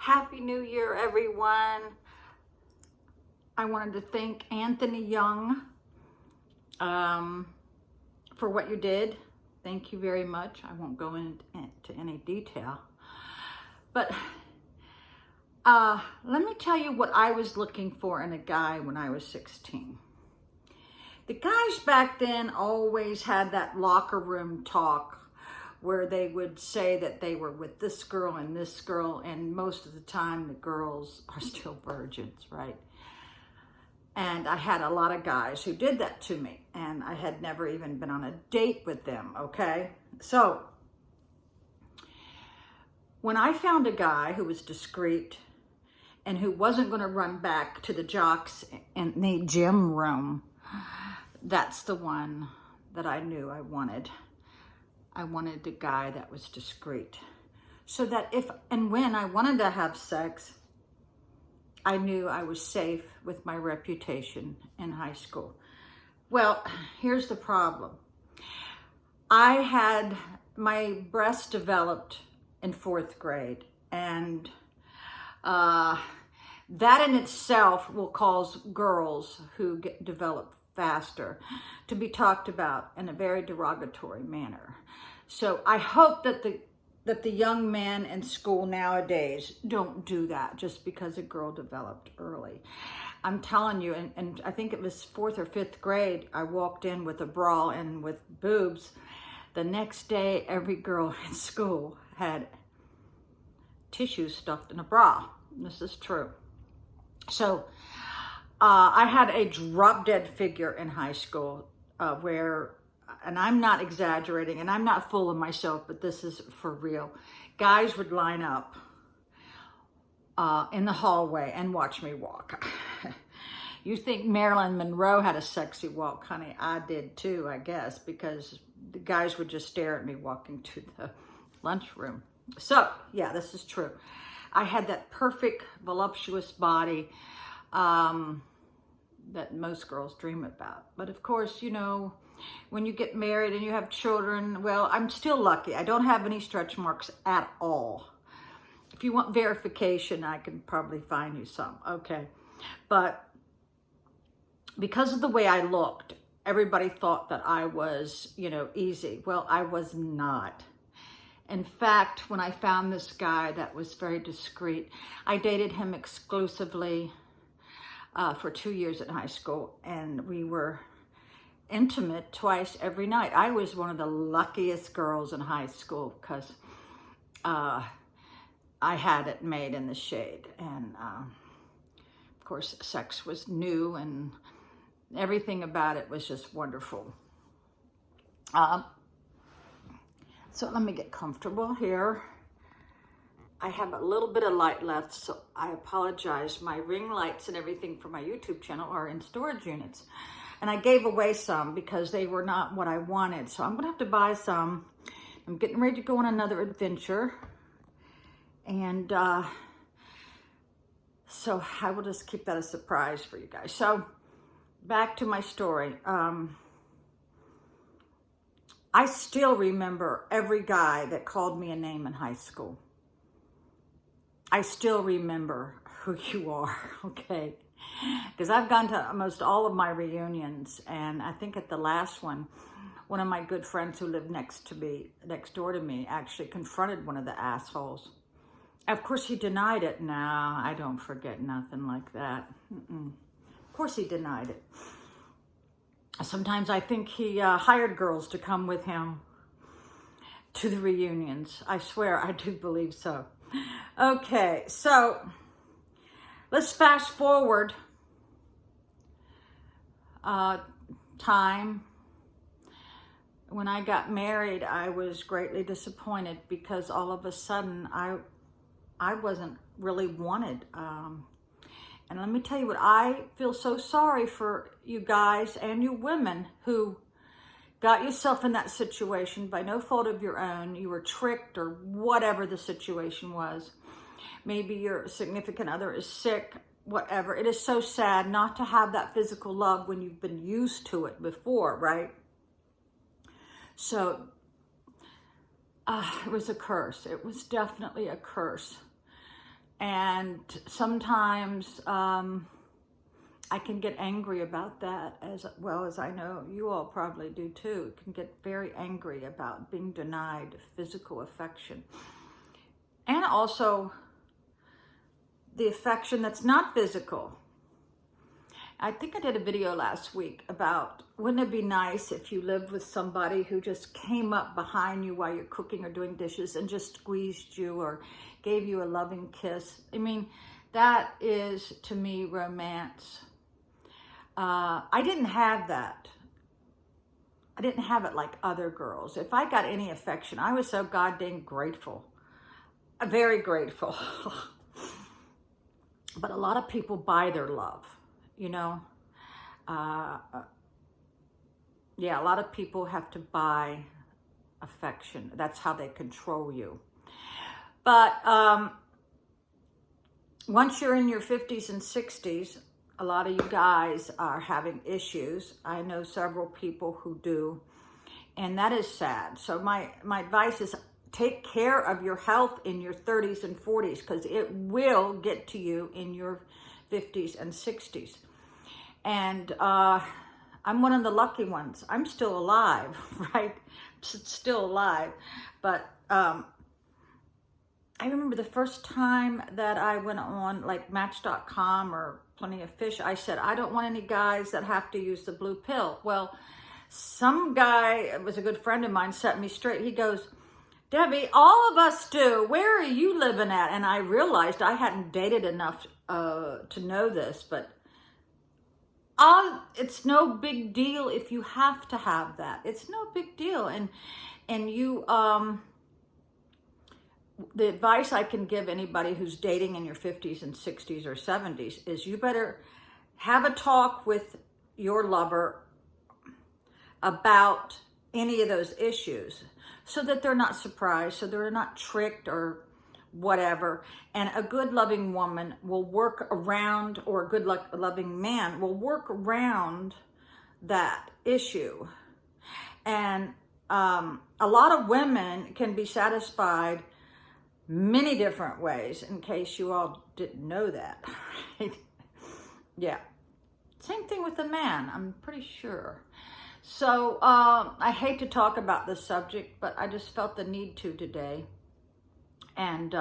Happy New Year, everyone. I wanted to thank Anthony Young for what you did. Thank you very much. I won't go into any detail. But let me tell you what I was looking for in a guy when I was 16. The guys back then always had that locker room talk where they would say that they were with this girl, and most of the time the girls are still virgins, right? And I had a lot of guys who did that to me, and I had never even been on a date with them, okay? So when I found a guy who was discreet and who wasn't going to run back to the jocks in the gym room, that's the one that I knew I wanted. I wanted a guy that was discreet, so that if and when I wanted to have sex, I knew I was safe with my reputation in high school. Well, here's the problem. I had my breasts developed in 4th grade, and that in itself will cause girls who develop faster to be talked about in a very derogatory manner. So I hope that the young men in school nowadays don't do that just because a girl developed early. I'm telling you, and I think it was 4th or 5th grade, I walked in with a bra and with boobs. The next day, every girl in school had tissue stuffed in a bra. This is true. So I had a drop-dead figure in high school where, and I'm not exaggerating, and I'm not full of myself, but this is for real. Guys would line up in the hallway and watch me walk. You think Marilyn Monroe had a sexy walk, honey? I did too, I guess, because the guys would just stare at me walking to the lunchroom. So, yeah, this is true. I had that perfect, voluptuous body that most girls dream about. But of course, you know, when you get married and you have children, well, I'm still lucky. I don't have any stretch marks at all. If you want verification, I can probably find you some, okay? But because of the way I looked, everybody thought that I was, you know, easy. Well, I was not. In fact, when I found this guy that was very discreet, I dated him exclusively for 2 years in high school, and we were intimate twice every night. I was one of the luckiest girls in high school because I had it made in the shade, and of course sex was new and everything about it was just wonderful. So let me get comfortable here. I have a little bit of light left, so I apologize. My ring lights and everything for my YouTube channel are in storage units. And I gave away some because they were not what I wanted. So I'm gonna have to buy some. I'm getting ready to go on another adventure. And so I will just keep that a surprise for you guys. So back to my story. I still remember every guy that called me a name in high school. I still remember who you are, okay? Because I've gone to almost all of my reunions, and I think at the last one of my good friends who lived next door to me, actually confronted one of the assholes. Of course, he denied it. No, I don't forget nothing like that. Of course, he denied it. Sometimes I think he hired girls to come with him to the reunions. I swear, I do believe so. Okay, so let's fast forward time. When I got married, I was greatly disappointed because all of a sudden I wasn't really wanted. And let me tell you what, I feel so sorry for you guys and you women who got yourself in that situation by no fault of your own. You were tricked or whatever the situation was. Maybe your significant other is sick, whatever. It is so sad not to have that physical love when you've been used to it before, right? So it was a curse. It was definitely a curse And sometimes I can get angry about that, as well as I know you all probably do too. Can get very angry about being denied physical affection. And also the affection that's not physical. I think I did a video last week about, wouldn't it be nice if you lived with somebody who just came up behind you while you're cooking or doing dishes and just squeezed you or gave you a loving kiss? I mean, that is, to me, romance. I didn't have that. I didn't have it like other girls. If I got any affection, I was so goddamn grateful. Very grateful. But a lot of people buy their love, you know. Yeah, a lot of people have to buy affection. That's how they control you. But once you're in your 50s and 60s, a lot of you guys are having issues. I know several people who do, and that is sad. So my advice is take care of your health in your 30s and 40s, because it will get to you in your 50s and 60s. And I'm one of the lucky ones. I'm still alive, right? Still alive. But I remember the first time that I went on like Match.com or Plenty of Fish, I said, I don't want any guys that have to use the blue pill. Well, some guy, it was a good friend of mine, set me straight. He goes, Debbie, all of us do. Where are you living at? And I realized I hadn't dated enough to know this, but it's no big deal if you have to have that. It's no big deal. And you, the advice I can give anybody who's dating in your 50s and 60s or 70s is you better have a talk with your lover about any of those issues so that they're not surprised, so they're not tricked or whatever. And a good loving woman will work around, or a good loving man will work around that issue. And a lot of women can be satisfied many different ways, in case you all didn't know that. Right? Yeah. Same thing with the man, I'm pretty sure. So I hate to talk about this subject, but I just felt the need to today. And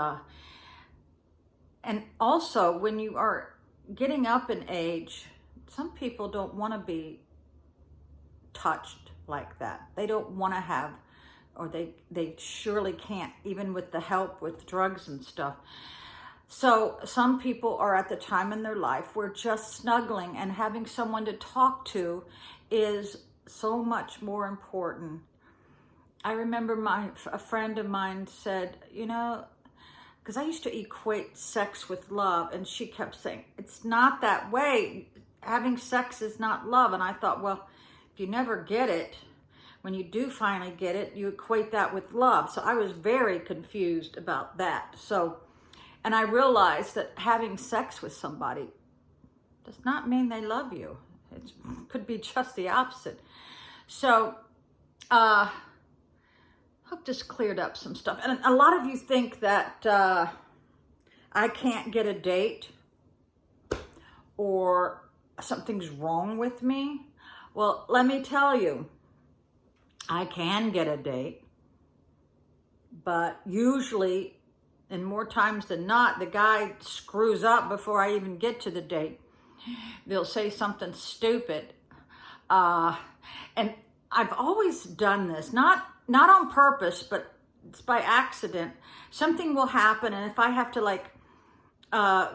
also, when you are getting up in age, some people don't want to be touched like that. They don't want to have, or they surely can't, even with the help with drugs and stuff. So some people are at the time in their life where just snuggling and having someone to talk to is so much more important. I remember a friend of mine said, you know, because I used to equate sex with love, and she kept saying, it's not that way. Having sex is not love. And I thought, well, if you never get it, when you do finally get it, you equate that with love. So I was very confused about that. So, and I realized that having sex with somebody does not mean they love you. It could be just the opposite. So, hope this cleared up some stuff. And a lot of you think that I can't get a date or something's wrong with me. Well, let me tell you, I can get a date, but usually, and more times than not, the guy screws up before I even get to the date. They'll say something stupid. And I've always done this, not on purpose, but it's by accident. Something will happen, and if I have to like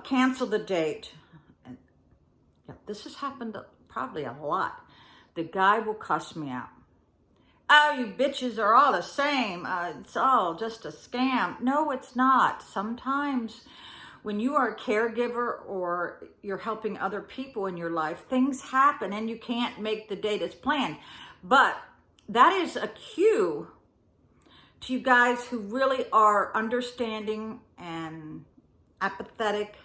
cancel the date, and yeah, this has happened probably a lot, the guy will cuss me out. Oh, you bitches are all the same. It's all just a scam. No, it's not. Sometimes when you are a caregiver or you're helping other people in your life, things happen and you can't make the date as planned. But that is a cue to you guys who really are understanding and apathetic,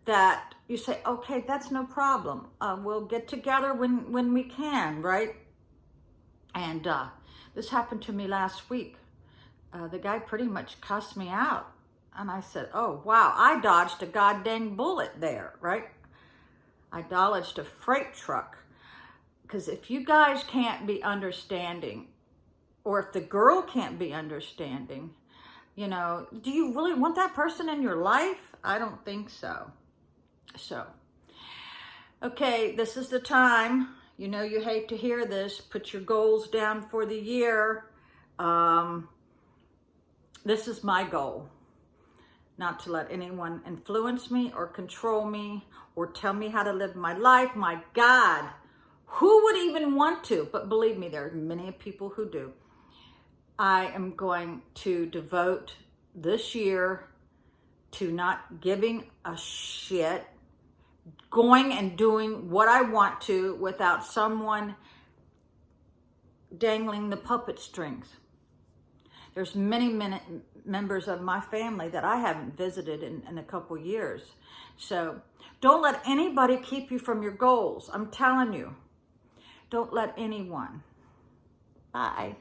that you say, okay, that's no problem. We'll get together when we can, right? And this happened to me last week. The guy pretty much cussed me out. And I said, oh, wow, I dodged a goddamn bullet there, right? I dodged a freight truck. Because if you guys can't be understanding, or if the girl can't be understanding, you know, do you really want that person in your life? I don't think so. So, okay, this is the time. You know you hate to hear this. Put your goals down for the year. This is my goal. Not to let anyone influence me or control me or tell me how to live my life. My God, who would even want to? But believe me, there are many people who do. I am going to devote this year to not giving a shit, going and doing what I want to without someone dangling the puppet strings. There's many members of my family that I haven't visited in a couple years. So don't let anybody keep you from your goals. I'm telling you, don't let anyone. Bye.